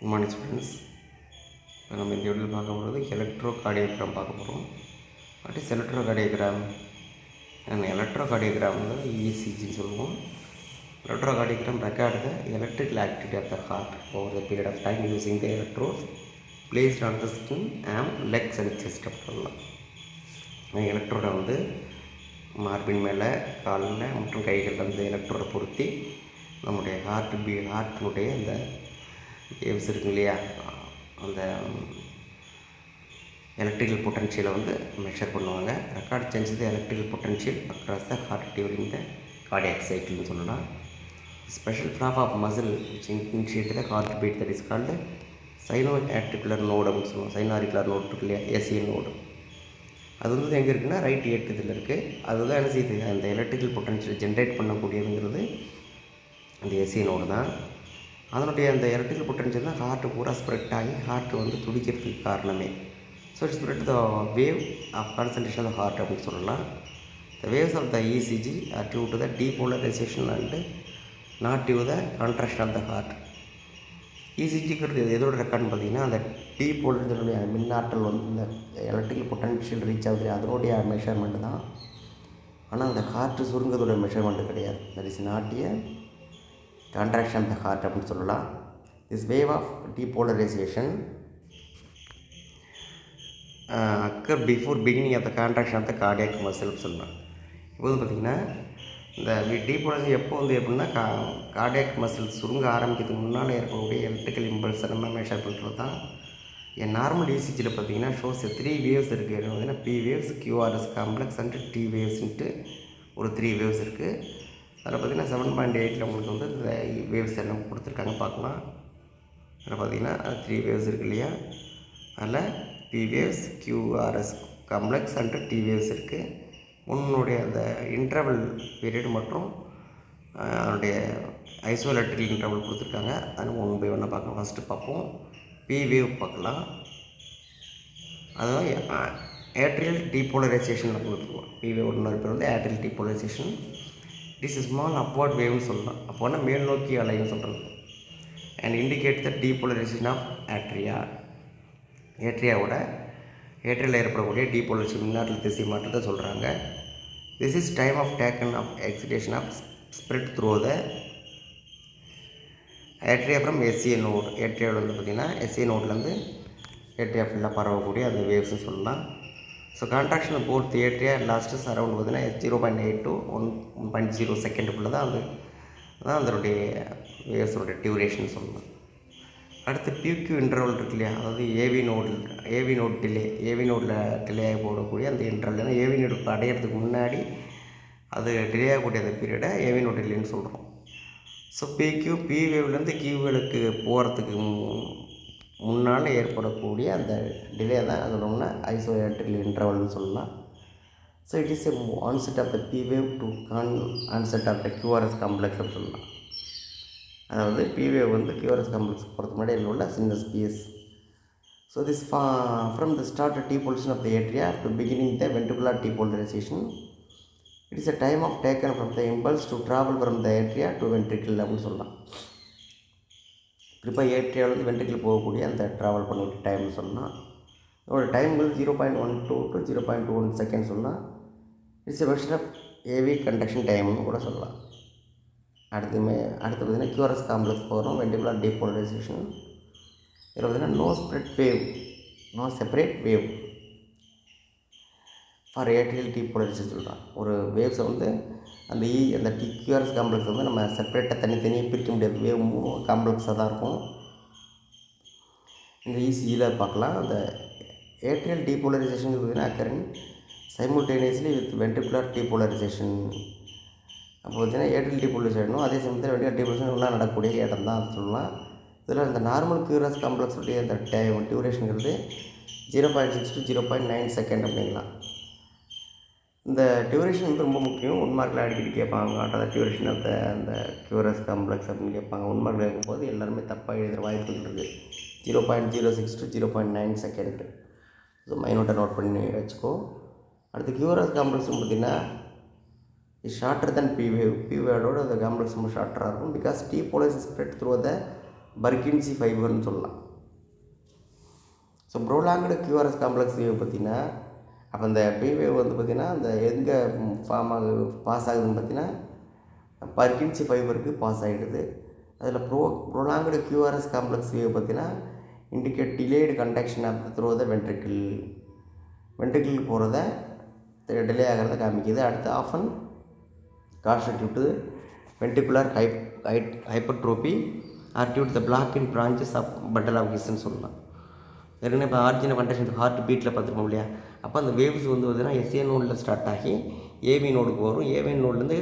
Good morning students. இப்போ நம்ம இந்த வீடியோவில் பார்க்க போகிறது எலக்ட்ரோகார்டியோகிராம் பார்க்க போகிறோம். What is electrocardiogram? அந்த எலக்ட்ரோகார்டியோகிராம் வந்து இசிஜின்னு சொல்லுவோம். Electrocardiogram record the electrical activity of the heart over the period of time using the electrode placed on the skin arm legs and chest சொல்லலாம். எலக்ட்ரோடை வந்து மார்பின் மேலே காலில் மற்றும் கைகளில் வந்து எலக்ட்ரோடை பொருத்தி நம்முடைய ஹார்ட்டினுடைய அந்த வேவ்ஸ் இருக்கு இல்லையா, அந்த எலக்ட்ரிக்கல் பொட்டன்ஷியலை வந்து மெஷர் பண்ணுவாங்க. Record change the electrical potential across the heart during the cardiac சைக்கிள்னு சொல்லலாம். Special flap of muscle which initiate the heart beat that is called sino articular node அப்படின்னு சொல்லுவோம். சைனோ ஆர்டிகுலர் நோடு இருக்கு இல்லையா, ASEAN node. அது வந்து எங்கே இருக்குன்னா ரைட் ஏற்றத்தில் இருக்குது. அதுதான் என்ன செய்யுது, அந்த எலக்ட்ரிக்கல் பொட்டன்ஷியல் ஜென்ரேட் பண்ணக்கூடியதுங்கிறது அந்த ஏசிஎன் நோடு தான். அதனுடைய அந்த எலக்ட்ரிக்கல் பொட்டன்ஷியல் தான் ஹார்ட்டு பூரா ஸ்ப்ரெட் ஆகி ஹார்ட்டு வந்து துடிக்கிறதுக்கு காரணமே. So it spread the wave of concentration of heart அப்படின்னு சொல்லலாம். The waves of the ECG are due to the depolarization and not due the contraction of the heart. இசிஜிங்கிறது எதோட ரெக்கார்டுன்னு பார்த்தீங்கன்னா, அந்த டீபோலரைசேஷனுடைய மின்னாற்றல் வந்து இந்த எலக்ட்ரிக்கல் பொட்டன்ஷியல் ரீச் ஆகுது அதனுடைய மெஷர்மெண்ட்டு தான். ஆனால் அந்த ஹார்ட்டு சுருங்கிறதோட மெஷர்மெண்ட்டு கிடையாது. That is not a contraction of the heart அப்படின்னு சொல்லலாம். This wave of depolarization occur before beginning of the contraction of the cardiac muscle சொல்லலாம். இப்போ வந்து பார்த்திங்கன்னா, இந்த டீபோலரைசேஷன் எப்போ வந்து எப்படின்னா கார்டியாக் மசில் சுருங்க ஆரம்பிக்கிறதுக்கு முன்னால் இருக்கக்கூடிய எலக்ட்ரிக்கல் இம்பல்ஸை நம்ம மெஷர் பண்ணுறது தான். என் நார்மல் இசிஜியில் பார்த்தீங்கன்னா ஷோஸ் 3 வேவ்ஸ் இருக்குது. பார்த்தீங்கன்னா P waves, QRS complex and T வேவ்ஸ்ன்ட்டு ஒரு 3 வேவ்ஸ் இருக்குது. அதில் பார்த்திங்கன்னா 7.8 உங்களுக்கு வந்து இந்த வேவ்ஸ் எல்லாம் கொடுத்துருக்காங்க பார்க்கலாம். அதில் பார்த்திங்கன்னா 3 வேவ்ஸ் இருக்குது இல்லையா, அதில் P waves, QRS complex and T waves இருக்குது. உன்னுடைய அந்த இன்டர்வல் பீரியட் மற்றும் அதனுடைய ஐசோஎலக்ட்ரிக்கல் இன்டர்வல் கொடுத்துருக்காங்க. அது 1 by 1 பார்க்கலாம். ஃபஸ்ட்டு பார்ப்போம், பி வேவ் பார்க்கலாம். அதாவது ஏட்ரியல் டீபோலரைசேஷன் கொடுத்துருவோம். பி வேவ் இன்னொரு பேர் வந்து atrial depolarization. This is small upward வேவ்னு சொல்லலாம். அப்போனா மேல் நோக்கி அலைன்னு சொல்கிறது. And indicate the depolarization of atria. ஏட்ரியாவோட ஏட்ரியில் ஏற்படக்கூடிய டீபோலரைசேஷன் மின்னாற்றல் திசை மாற்றத்தை சொல்கிறாங்க. This is time of taken of excitation of spread through the atria from SCA node. ஏட்ரியாவில் வந்து பார்த்திங்கன்னா எஸ்சிஏ நோட்லேருந்து ஏட்ரியா ஃபுல்லாக பரவக்கூடிய அந்த வேவ்ஸ்னு சொல்லலாம். ஸோ கான்ட்ராக்ஷன் போர்த் ஏட்ரியா லாஸ்ட்டு அரௌண்ட் பார்த்தீங்கன்னா 0.8 to 1.0 செகண்டுக்குள்ளே தான் அதுதான் அதனுடைய வேவ்ஸோடைய டியூரேஷன் சொல்லலாம். அடுத்து பியூக்யூ இன்டர்வல் இருக்கு இல்லையா, அதாவது ஏவி நோட் டிலே டிலே ஆகி போடக்கூடிய அந்த இன்டர்வல். ஏன்னா ஏவி நோட் அடையிறதுக்கு முன்னாடி அது டிலே ஆகக்கூடிய அந்த பீரியடை ஏவி நோட் டிலேன்னு சொல்கிறோம். ஸோ பி வேவ்லேருந்து கியூ வேவுக்கு போகிறதுக்கு முன்னால் ஏற்படக்கூடிய அந்த டிலே தான் அதோட ஐசோஎலக்ட்ரிக்கல் இன்டர்வல்னு சொல்லலாம். So it is a onset of the P wave to onset of the QRS complex அப்படின்னு சொல்லலாம். அதாவது பி வேவ் வந்து கியூஆர்எஸ் காம்ப்ளெக்ஸ் போகிறதுக்கு முன்னாடி உள்ள சின்ன space. So this from the start depolarization of the atria to beginning the ventricular depolarization. It is a time of taken from the impulse to travel from the atria to ventricle அப்படின்னு சொல்லலாம். குறிப்பாக ஏட்ரியாவிலேருந்து ventricle போகக்கூடிய அந்த travel பண்ணக்கூடிய டைம்னு சொல்லலாம். இதோட டைம்கள் 0.12 to 0.21 செகண்ட் சொல்லலாம். It's a measure of AV conduction டைம்னு கூட சொல்லலாம். அடுத்து பார்த்திங்கன்னா கியூஆர்எஸ் காம்ப்ளெக்ஸ் போகிறோம், வென்ட்ரிகுலர் டீபோலரைசேஷன். இதில் பார்த்திங்கன்னா no separate wave for atrial depolarization சொல்கிறான். ஒரு வேவ்ஸை வந்து அந்த கியூஆர்எஸ் காம்ப்ளெக்ஸ் வந்து நம்ம செப்பரேட்டாக தனித்தனியாக பிரிக்க முடியாது. வேவ் காம்ப்ளெக்ஸாக தான் இருக்கும். இந்த இசிஜியில் பார்க்கலாம். அந்த ஏட்ரியல் டீபோலரைசேஷன் பார்த்திங்கன்னா occurring simultaneously with ventricular depolarisation. அப்போ பார்த்திங்கன்னா ஏட்ரியல் டீபோலரைசேஷனும் அதே சமயத்தில் வென்ட்ரிகுலர் டீபோலரைசேஷன் எல்லாம் நடக்கக்கூடிய இடம் தான் சொல்லலாம். இதில் இந்த நார்மல் கியூஆர்எஸ் காம்ப்ளெக்ஸுடைய அந்த டியூரேஷனுங்கிறது 0.6 to 0.9 செகண்ட் அப்படிங்கலாம். இந்த டியூரேஷன் வந்து ரொம்ப முக்கியம். 1 மார்க்கில் அடிக்கடி கேட்பாங்க, அந்த டியூரேஷன் ஆஃப் அந்த கியூஆர்எஸ் காம்ப்ளெக்ஸ் அப்படின்னு கேட்பாங்க. 1 மார்க்கில் இருக்கும்போது எல்லாருமே தப்பாக எழுதுகிற வாய்ப்புகள் இருக்குது. 0.06 to 0.9 செகண்ட். ஸோ மைனூட்டாக நோட் பண்ணி வச்சுக்கோ. அடுத்து கியூஆர்எஸ் காம்ப்ளெக்ஸ் பார்த்திங்கன்னா ஷார்ட்டர் தென் பி வேவோட அந்த காம்ப்ளெக்ஸ் ரொம்ப ஷார்ட்டராக இருக்கும். Because depolarization spread through the Purkinje ஃபைபர்னு சொல்லலாம். So prolonged QRS complex wave பார்த்திங்கன்னா அப்போ இந்த பி வேவ் வந்து பார்த்திங்கன்னா அந்த எங்கே பாஸ் ஆகுதுன்னு பார்த்திங்கன்னா பர்கின்சி ஃபைபருக்கு பாஸ் ஆகிடுது. அதில் ப்ரோலாங்கடு கியூஆர்எஸ் காம்ப்ளெக்ஸ் வேவ் பார்த்திங்கன்னா indicate delayed conduction of through the ventricle போகிறத டிலே ஆகிறத காமிக்குது. அடுத்து often constitute ventricular hypertrophy are due the block in branches of bundle of கிஸ்ன்னு சொல்லலாம். ஏற்கனவே இப்போ ஆர்ஜினல் கண்டக்ஷன் ஹார்ட் பீட்டில் பார்த்துருப்போம் இல்லையா, அப்போ அந்த வேவ்ஸ் வந்து பார்த்திங்கன்னா எஸ்ஏ நோடில் ஸ்டார்ட் ஆகி ஏவி நோடுக்கு வரும். ஏவி நோட்லேருந்து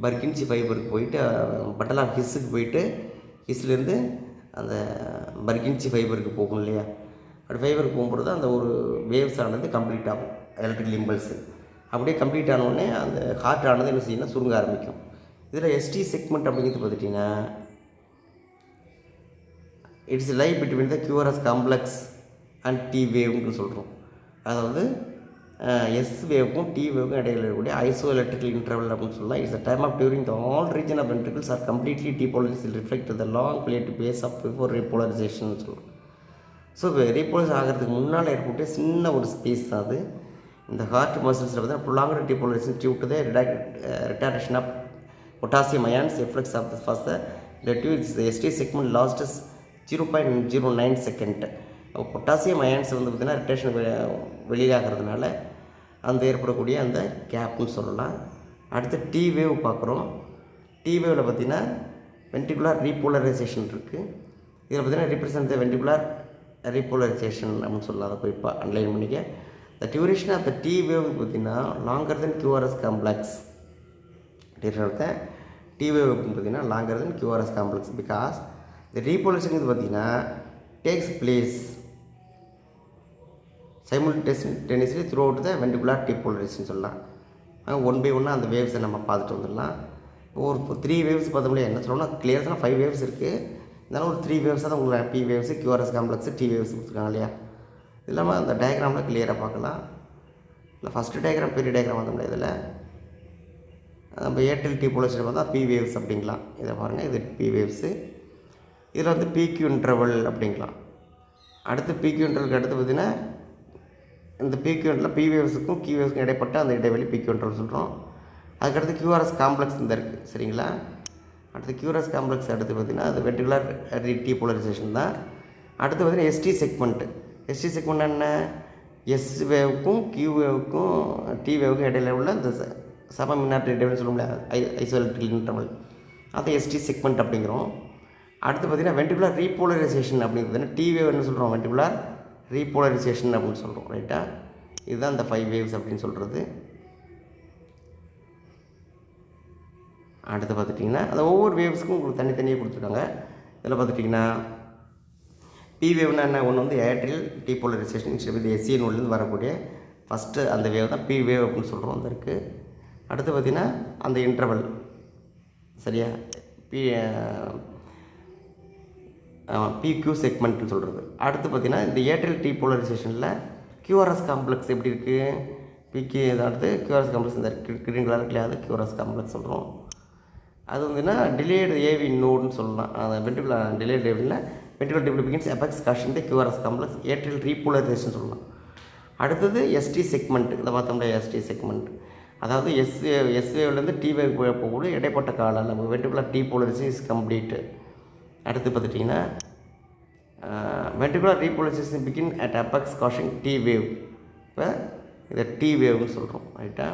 பர்கின்சி ஃபைபருக்கு போயிட்டு பண்டல் ஆஃப் ஹிஸ்ஸுக்கு போயிட்டு ஹிஸ்லேருந்து அந்த பர்கின்சி ஃபைபருக்கு போகும் இல்லையா, அப்படி ஃபைபருக்கு போகும்போது அந்த ஒரு வேவ்ஸ் ஆனது கம்ப்ளீட் ஆகும் எலக்ட்ரிக்கல் இம்பல்ஸு. அப்படியே கம்ப்ளீட் ஆனோடனே அந்த ஹார்ட் ஆனது என்ன செய்யணும், சுருங்க ஆரம்பிக்கும். இதில் எஸ்டி செக்மெண்ட் அப்படிங்கிறது பார்த்துட்டிங்கன்னா it's lie between the QRS complex and T வேவ்னு சொல்கிறோம். அதாவது எஸ் வேவுக்கும் டி வேவுக்கும் இடையில் இருக்கக்கூடிய ஐசோ எலக்ட்ரிக்கல் இன்டர்வல் அப்படின்னு சொல்லலாம். It's a time of during the all region of ventricles are completely depolarized reflect the long plate phase of before repolarization சொல்கிறோம். So repolarize ஆகிறதுக்கு முன்னால் ஏற்பட்ட சின்ன ஒரு ஸ்பேஸ் தான் அது. இந்த ஹார்ட் மசில்ஸில் பார்த்தீங்கன்னா prolonged depolarization due to the retardation of potassium ions efflux of the first the due it's ST segment lasts 0.09 second. அப்போ பொட்டாசியம் அயான்ஸ் வந்து பார்த்திங்கன்னா ரிட்டேஷன் வெளியாகிறதுனால அந்த ஏற்படக்கூடிய அந்த கேப்னு சொல்லலாம். அடுத்து டி வேவ் பார்க்குறோம். டி வேவில் பார்த்திங்கன்னா வென்ட்ரிகுலர் ரீபோலரைசேஷன் இருக்குது. இதில் பார்த்திங்கன்னா ரிப்ரசன்ட் த வென்ட்ரிகுலர் ரீபோலரைசேஷன் அப்படின்னு சொல்லலாம். அதை போய் அன்லைன் பண்ணிக்க. The duration of the T wave பார்த்திங்கன்னா longer than QRS complex. Duration of the T wave பார்த்திங்கன்னா longer than QRS complex because the repolarization பார்த்திங்கன்னா takes place simultaneously throughout the ventricular depolarization சொல்லலாம். One by ஒன்னாக அந்த வேவ்ஸை நம்ம பார்த்துட்டு வந்துடலாம். ஒரு 3 வேவ்ஸ் பார்த்தோம்னா என்ன சொல்லணும்னா கிளியர்ஸாக 5 வேவ்ஸ் இருக்குது. இருந்தாலும் ஒரு 3 வேவ்ஸாக தான் உங்களுக்கு P waves QRS complex T waves கொடுத்துருக்காங்க இல்லையா. இது இல்லாமல் அந்த டயக்ராமில் கிளியராக பார்க்கலாம். இல்லை ஃபஸ்ட்டு டயக்ராம் பெரிய டயக்ராம் வந்தோம்னா இதில் நம்ம ஏர்டெல் டீபோலரைசேஷன் பார்த்தா பி வேவ்ஸ் அப்படிங்கலாம். இதை பாருங்கள், இது பி வேவ்ஸு. இதில் வந்து பிக்யூ இன்டர்வல் அப்படிங்கலாம். அடுத்து பிக்யூ இன்டர்வலுக்கு அடுத்து பார்த்திங்கன்னா இந்த பிக்யூன்றில் பி வேவ்ஸுக்கும் கியூ வேவ்ஸுக்கும் இடைப்பட்ட அந்த இடைவெளி பிக்யூன்ட்ரல் சொல்கிறோம். அதுக்கடுத்து கியூஆர்எஸ் காம்ப்ளெக்ஸ் இந்த இருக்குது சரிங்களா. அடுத்து கியூஆர்எஸ் காம்ப்ளெக்ஸ் அடுத்து பார்த்திங்கன்னா அது வென்ட்ரிகுலர் டீபோலரைசேஷன் தான். அடுத்து பார்த்திங்கன்னா எஸ்டி செக்மெண்ட்டு. எஸ்டி செக்மெண்ட் என்ன, எஸ் வேவுக்கும் கியூ வேவுக்கும் டி வேவுக்கும் இடையில உள்ள இந்த சம மின்னாற்ற இடைவெளி சொல்ல முடியாது ஐசோ எலக்ட்ரிக்கல் இன்டர்வல், அதை எஸ்டி செக்மெண்ட் அப்படிங்கிறோம். அடுத்து பார்த்திங்கன்னா வென்ட்ரிகுலர் ரீபோலரைசேஷன் அப்படிங்கிறது டி வேவ் என்ன சொல்கிறோம், வென்ட்ரிகுலர் ரீபோலரைசேஷன் அப்படின்னு சொல்கிறோம் ரைட்டா. இதுதான் இந்த 5 வேவ்ஸ் அப்படின்னு சொல்கிறது. அடுத்து பார்த்துட்டிங்கன்னா அந்த ஒவ்வொரு வேவ்ஸுக்கும் உங்களுக்கு தனித்தனியாக கொடுத்துருக்காங்க. இதில் பார்த்துட்டிங்கன்னா பி வேவ்னா என்ன, ஒன்று வந்து ஏர்டெல் டீபோலரைசேஷன் இது எஸ்சி நோட்லேருந்து வரக்கூடிய ஃபஸ்ட்டு அந்த வேவ் தான் பி வேவ் அப்படின்னு சொல்கிறோம் அந்த இருக்குது. அடுத்து பார்த்திங்கன்னா அந்த இன்டர்வல் சரியா பிக்யூ செக்மெண்ட்னு சொல்கிறது. அடுத்து பார்த்திங்கன்னா இந்த ஏர்டெல் டீபோலரைசேஷனில் கியூஆர்எஸ் காம்ப்ளெக்ஸ் எப்படி இருக்குது, பிக்யூ அடுத்து கியூஆர்எஸ் காம்ப்ளெக்ஸ் இந்த கிரீன் கலர் இல்லையா, அது கியூஆர்எஸ் காம்ப்ளெக்ஸ் சொல்கிறோம். அது வந்துன்னா டிலேடு ஏவி நோடுன்னு சொல்லலாம். அந்த வென்ட்ரிகுலர் டிலேடு ஏவியில் வென்ட்ரிகுலர் டெவலப்பிங்ஸ் எபெக்ஸ் காஷன் கியூஆர்எஸ் காம்ப்ளெக்ஸ் ஏர்டெல் ரீபோலரைசேஷன் சொல்லலாம். அடுத்தது எஸ்டி செக்மெண்ட். இந்த பார்த்தோம்னா எஸ்டி செக்மெண்ட் அதாவது எஸ் வேவ்லேருந்து டி வேவ் போகக்கூடிய இடைப்பட்ட காலம் நம்ம வென்ட்ரிகுலர் டீபோலரைசேஷன் இஸ் கம்ப்ளீட்டு. அடுத்து பார்த்துட்டிங்கன்னா ventricular repolarization begin at apex causing T wave. இப்போ இதை டி வேவ்னு சொல்கிறோம் ரைட்டா.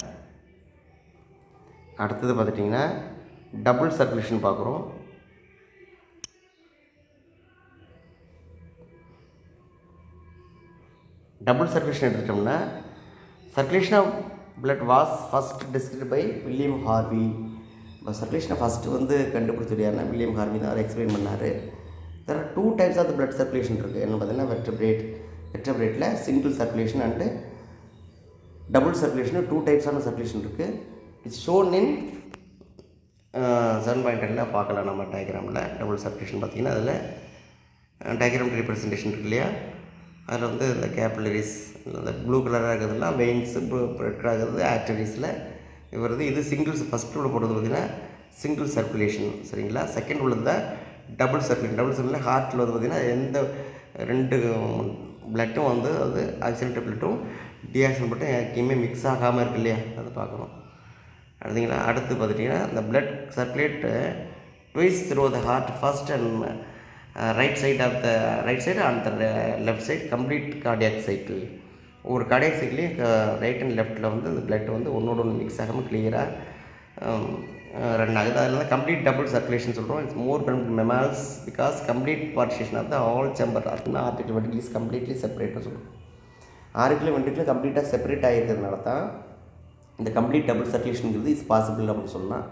அடுத்தது பார்த்துட்டிங்கன்னா டபுள் சர்க்குலேஷன் பார்க்குறோம். டபுள் சர்க்குலேஷன் எடுத்துட்டோம்னா circulation of blood was first discovered by William Harvey. இப்போ சர்க்குலேஷனை ஃபஸ்ட்டு வந்து கண்டுபிடிச்சது யாருன்னா வில்லியம் ஹார்வி தான். அவர் எக்ஸ்பிளைன் பண்ணார். there are 2 types of the blood circulation இருக்குது. என்ன பார்த்தீங்கன்னா வெர்டபிரேட்டில் single circulation and double circulation 2 டைப்ஸான சர்க்குலேஷன் இருக்குது. இட்ஸ் ஷோன் இன் 7.10 பார்க்கலாம் நம்ம டயக்ராமில். டபுள் சர்க்குலேஷன் பார்த்திங்கன்னா அதில் டயக்ராம் ரெப்ரசன்டேஷன் இருக்கு இல்லையா, அதில் வந்து இந்த கேப்லரிஸ் இந்த ப்ளூ கலராக இருக்கிறதுலாம் வெயின்ஸு, ரெட் கலராக இருக்கிறது ஆர்டரிஸில் வருது. இது சிங்கிள்ஸ் ஃபஸ்ட்டு உள்ள போடுறது பார்த்திங்கன்னா சிங்கிள் சர்க்குலேஷன் சரிங்களா. செகண்ட் உள்ளது தான் டபுள் சர்க்குலேஷன் ஹார்ட்டில் வந்து பார்த்திங்கன்னா எந்த 2 பிளட்டும் வந்து அது ஆக்சிஜனேட்டட் பிளட்டும் டீஆக்சிஜன் பிளட்டும் எங்கேயுமே மிக்ஸ் ஆகாமல் இருக்கு இல்லையா, அதை பார்க்கணும். அடுத்தீங்களா, அடுத்து பார்த்துட்டிங்கன்னா இந்த blood circulate twice through the heart first and right side and the left side complete cardiac cycle. ஒரு கார்டியாக் சைக்கிளையும் ரைட் அண்ட் லெஃப்ட்டில் வந்து அந்த பிளட் வந்து ஒன்றோட ஒன்று மிக்ஸ் ஆகாமல் கிளியராக ரன் ஆகுது. அதில் தான் கம்ப்ளீட் டபுள் சர்க்குலேஷன் சொல்கிறோம். It's more benefit mammals because complete partition of the all chamber அதுனா ஆர்டிகல் வென்ட்ரிகல் இஸ் கம்ப்ளீட்லி செப்பரேட்னு சொல்கிறோம். ஆர்டிகல் வென்ட்ரிகல் கம்ப்ளீட்டாக செப்பரேட் ஆகிருக்கிறதுனால தான் இந்த கம்ப்ளீட் டபுள் சர்க்குலேஷனுங்கிறது இஸ் பாசிபிள் அப்படின்னு சொன்னால்.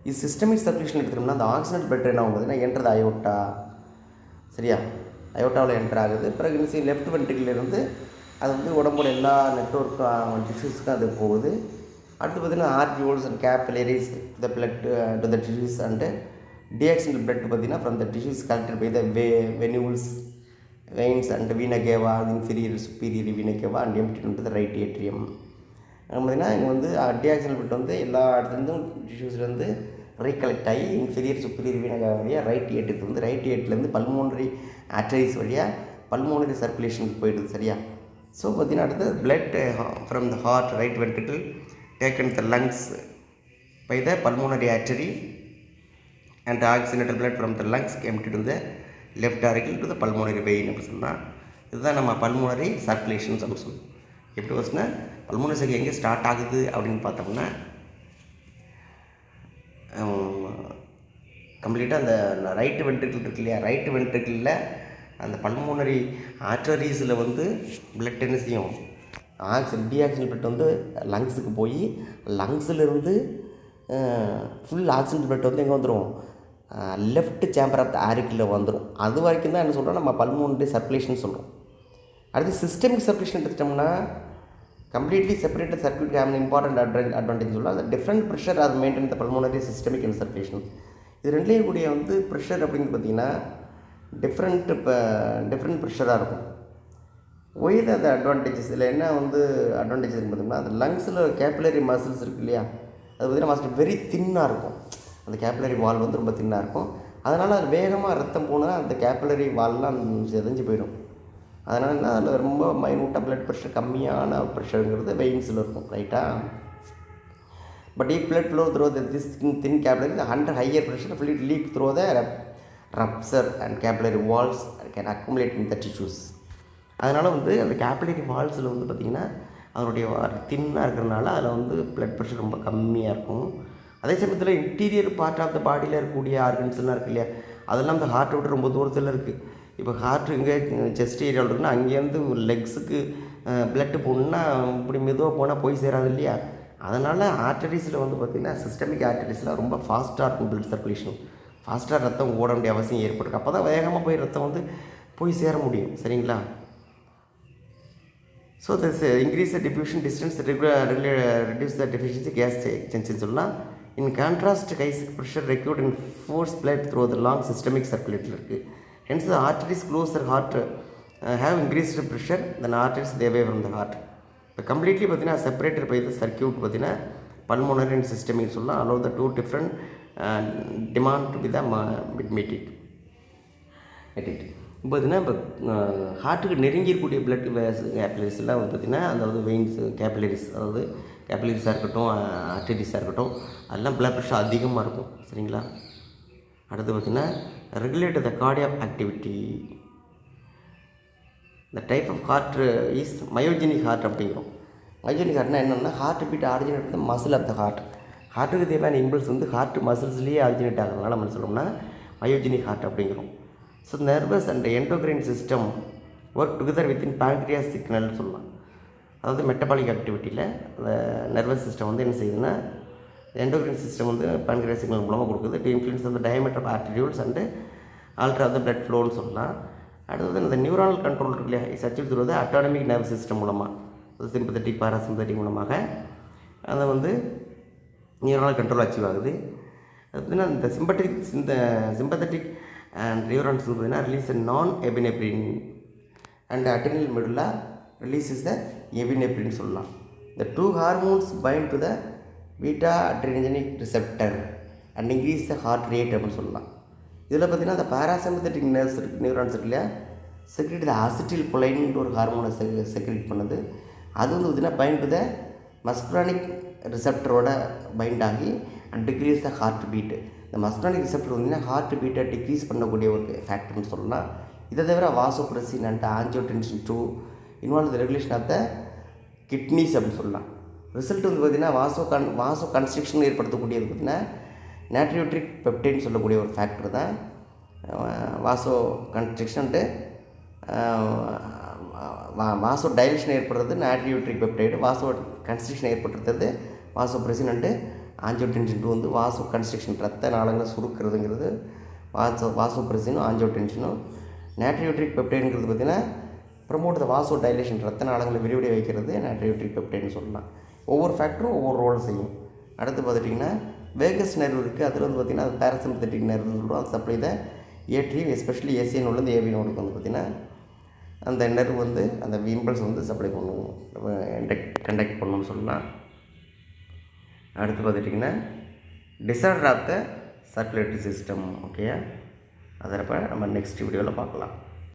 இது சிஸ்டமிக் சர்க்குலேஷன் எடுத்துட்டோம்னா அந்த ஆக்சிஜன் பிளட் என்ன ஆகுதுன்னா என்ட்ரது அயோட்டா, சரியா, அயோட்டாவில் என்டர் ஆகுது. பிறகு லெஃப்ட் வென்ட்ரிகிளிருந்து அது வந்து உடம்போட எல்லா நெட்வொர்க் டிஷ்யூஸ்க்கும் அது போகுது. அடுத்து பார்த்திங்கன்னா arterioles and capillaries the blood to the tissues and deoxygenated blood பார்த்திங்கன்னா from the tissues collected by the venules veins and vena cava inferior superior vena cava and empty to the right atrium. பார்த்திங்கன்னா இங்கே வந்து deoxygenated blood வந்து எல்லா இடத்துலேருந்தும் டிஷ்யூஸ்லேருந்து recollect ஆகி inferior superior vena cava வழியாக ரைட் ஏட்டுக்கு வந்து ரைட் ஏட்லேருந்து பல்மோனரி ஆர்டரிஸ் வழியாக பல்மோனரி சர்க்குலேஷனுக்கு போயிடுது, சரியா. ஸோ பார்த்திங்கன்னா அடுத்து blood from the heart right ventricle taken the lungs by the pulmonary artery and oxygenated blood from the lungs emptied to the left auricle to the pulmonary vein அப்படி சொன்னால் இதுதான் நம்ம பல்மோனரி சர்க்குலேஷன்ஸ் அப்படின்னு சொல்லுவோம். எப்படி வச்சுன்னா பல்மோனரி சர்க்கிள் எங்கே start ஆகுது அப்படின்னு பார்த்தோம்னா கம்ப்ளீட்டாக அந்த ரைட்டு வென்ட்ரிக்கிள் இருக்கு இல்லையா, ரைட்டு வென்ட்ரிக்கிளில் அந்த பல்மோனரி ஆர்டரிஸில் வந்து பிளட் என்ன செய்யும், டீஆக்சிஜன் பிளட் வந்து லங்ஸுக்கு போய் லங்ஸிலிருந்து ஃபுல் ஆக்சிஜன் பிளட் வந்து எங்கே வந்துடும், லெஃப்ட் சேம்பர் ஆஃப் த ஆரிக்கிளில் வந்துடும். அது வரைக்கும் தான் என்ன சொல்கிறோம் நம்ம பல்மோனரி சர்க்குலேஷன் சொல்கிறோம். அடுத்து சிஸ்டமிக் சர்க்குலேஷன் எடுத்துட்டோம்னா completely separated circuit have important advantage சொல்லலாம். அந்த டிஃப்ரெண்ட் ப்ரெஷர் அது maintain the pulmonary systemic and circulation. இது ரெண்டுலேயும் கூடிய வந்து ப்ரெஷர் அப்படின்னு பார்த்தீங்கன்னா டிஃப்ரெண்ட் ப்ரெஷராக இருக்கும். ஒய்து அந்த அட்வான்டேஜஸ் இதில் என்ன வந்து அட்வான்டேஜ் இருக்குன்னு பார்த்தோம்னா அந்த லங்ஸில் கேபிலரி மசில்ஸ் இருக்குது இல்லையா, அது பார்த்திங்கன்னா மசில் வெரி தின்னாக இருக்கும். அந்த கேபிலரி வால் வந்து ரொம்ப தின்னாக இருக்கும். அதனால் அது வேகமாக ரத்தம் போனால் அந்த கேபிலரி வால்லாம் செதஞ்சு போயிடும். அதனால் அதில் ரொம்ப மைனூட்டாக பிளட் ப்ரெஷர் கம்மியான ப்ரெஷருங்கிறது வெயின்ஸில் இருக்கும், ரைட்டா. But if blood flow through this thin capillary under higher pressure fluid leak through the rupture and capillary walls can accumulate in the tissues. அதனால் வந்து அந்த கேபிலரி வால்ஸில் வந்து பார்த்திங்கன்னா அதனுடைய தின்னாக இருக்கிறதுனால அதில் வந்து பிளட் ப்ரெஷர் ரொம்ப கம்மியாக இருக்கும். அதே சமயத்தில் இன்டீரியர் பார்ட் ஆஃப் த பாடியில் இருக்கக்கூடிய ஆர்கன்ஸ்லாம் இருக்குது இல்லையா, அதெல்லாம் அந்த ஹார்ட்டை விட்டு ரொம்ப தூரத்தில் இருக்குது. இப்போ ஹார்ட் இங்கே செஸ்ட் ஏரியாவில் இருக்குன்னா அங்கேருந்து லெக்ஸுக்கு பிளட்டு போகணுன்னா இப்படி மெதுவாக போனால் போய் சேராது இல்லையா. அதனால் ஆர்டரிஸில் வந்து பார்த்திங்கன்னா சிஸ்டமிக் ஆர்டரிஸில் ரொம்ப ஃபாஸ்ட்டாக இருக்கும் பிளட் சர்க்குலேஷன். ஃபாஸ்ட்டாக ரத்தம் ஓட வேண்டிய அவசியம் ஏற்படுது. அப்போ தான் வேகமாக போய் ரத்தம் வந்து போய் சேர முடியும், சரிங்களா. So this increase the diffusion distance reduce the deficiency gas எக்ஸ்சேஞ்சுன்னு சொல்லலாம். In contrast guys pressure required in force blood through the long systemic சர்க்குலேட்டில் இருக்குது. Hence the arteries closer heart have increased pressure then arteries they way from the heart. இப்போ completely பார்த்தீங்கன்னா separated by the circuit பார்த்தீங்கன்னா pulmonary and systemic சொல்லலாம். Allow the two different demand to be the met. இப்போ பார்த்தீங்கன்னா இப்போ ஹார்ட்டுக்கு நெருங்கியிருக்கக்கூடிய blood capillaries எல்லாம் வந்து பார்த்திங்கன்னா அதாவது வெயின்ஸ் கேபிலரிஸ், அதாவது கேபிலரிஸாக இருக்கட்டும் ஆர்டரிஸாக இருக்கட்டும், அதெல்லாம் பிளட் ப்ரெஷர் அதிகமாக இருக்கும், சரிங்களா. அடுத்து பார்த்திங்கன்னா ரெகுலேட் த கார்டியாக் ஆக்டிவிட்டி. இந்த type of heart is myogenic heart அப்படிங்கிறோம். மயோஜெனிக் ஹார்ட்னா என்னென்னா ஹார்ட் பீட் ஆரிஜினேட் வந்து மசில் ஆஃப் த ஹார்ட். ஹார்ட்டுக்கு தேவையான இம்பல்ஸ் வந்து ஹார்ட் மசில்ஸ்லேயே ஆரிஜினேட் ஆகிறதுனால நம்ம சொல்லணும்னா மயோஜெனிக் ஹார்ட் அப்படிங்கிறோம். So nervous and endocrine system work together within pancreas சிக்னல்னு சொல்லலாம். அதாவது மெட்டபாலிக் ஆக்டிவிட்டியில் அந்த நர்வஸ் சிஸ்டம் வந்து என்ன செய்யுதுன்னா எண்டோக்ரைன் சிஸ்டம் வந்து பேங்க்ரியாஸ் சிக்னல் மூலமாக கொடுக்குது. டு இன்ஃப்ளூயன்ஸ் அந்த diameter of arterioles and alter the blood ஃப்ளோன்னு சொல்லலாம். அடுத்தது இந்த நியூரானல் கண்ட்ரோல் இருக்கு இல்லையா, is achieve through the autonomic nervous system மூலமாக சிம்பத்தட்டிக் பாராசிம்பத்தட்டிக் மூலமாக அதை வந்து நியூரானல் கண்ட்ரோல் அச்சீவ் ஆகுது. அதுனா இந்த சிம்பத்தட்டிக் அண்ட் நியூரான்ஸ் பார்த்தீங்கன்னா release nor epinephrine and adrenal medulla releases the epinephrine சொல்லலாம். இந்த two hormones bind to the beta அட்ரினஜெனிக் receptor and increase the heart rate அப்படின்னு சொல்லலாம். இதில் பார்த்திங்கன்னா அந்த பாராசிம்பத்தட்டிக் நியூரான்ஸ் இருக்கு இல்லையா, செக்ரெட் த அசிட்டில் கொலைன்ட்டு ஒரு ஹார்மோனை செக்ரெட் பண்ணுது. அது வந்து பார்த்திங்கன்னா பைண்ட் த மஸ்குரானிக் ரிசெப்டரோட பைண்ட் ஆகி and decrease the heart beat. இந்த மஸ்குரானிக் ரிசெப்டர் பார்த்திங்கன்னா ஹார்ட் பீட்டை டிக்ரீஸ் பண்ணக்கூடிய ஒரு ஃபேக்டர்னு சொல்லலாம். இதை தவிர vasopressin and angiotensin 2 involve the regulation of the kidneys அப்படின்னு சொல்லலாம். ரிசல்ட் வந்து பார்த்திங்கன்னா வாசோ கன்ஸ்ட்ரக்ஷன் ஏற்படுத்தக்கூடியது பார்த்திங்கன்னா நேட்ரியோட்ரிக் பெப்டைன்னு சொல்லக்கூடிய ஒரு ஃபேக்டர் தான் வாசோ கன்ஸ்ட்ரக்ஷன்ட்டு வாசோ டைலேஷன் ஏற்படுறது நேட்ரியோட்ரிக் பெப்டைடு, வாசோ கன்ஸ்ட்ரக்ஷன் ஏற்படுத்துறது வாசோப்ரெசின் அண்டு ஆஞ்சியோடென்சின் 2 வந்து வாசோ கன்ஸ்ட்ரக்ஷன் ரத்த நாளங்களை சுருக்கிறதுங்கிறது வாசோப்ரெசினும் ஆஞ்சியோடென்சினும். நேட்ரியோட்ரிக் பெப்டைடுங்கிறது பார்த்திங்கன்னா ப்ரமோட் த வாசோ டைலேஷன் ரத்த நாளங்களை விரிவடைய வைக்கிறது நேட்ரியோட்ரிக் பெப்டைடுன்னு சொல்லலாம். ஒவ்வொரு ஃபேக்டரும் ஒவ்வொரு ரோல் செய்யும். அடுத்து பார்த்துட்டிங்கன்னா வேகஸ் நர்வ் இருக்குது. அதில் வந்து பார்த்திங்கன்னா அது பேராசிம்பத்தட்டிக் நர்வ்னு சொல்கிறோம். அது சப்ளை த ஏட்ரியம் எஸ்பெஷலி ஏசிய நோட்லேருந்து ஏவி நோடுக்கு வந்து பார்த்திங்கன்னா அந்த நர்வ் வந்து அந்த இம்பல்ஸ் வந்து சப்ளை பண்ணுவோம், கண்டக்ட் பண்ணணும்னு சொல்லலாம். அடுத்து பார்த்துட்டிங்கன்னா disorder of the circulatory system. Okay, அதை நம்ம நெக்ஸ்ட் வீடியோவில் பார்க்கலாம்.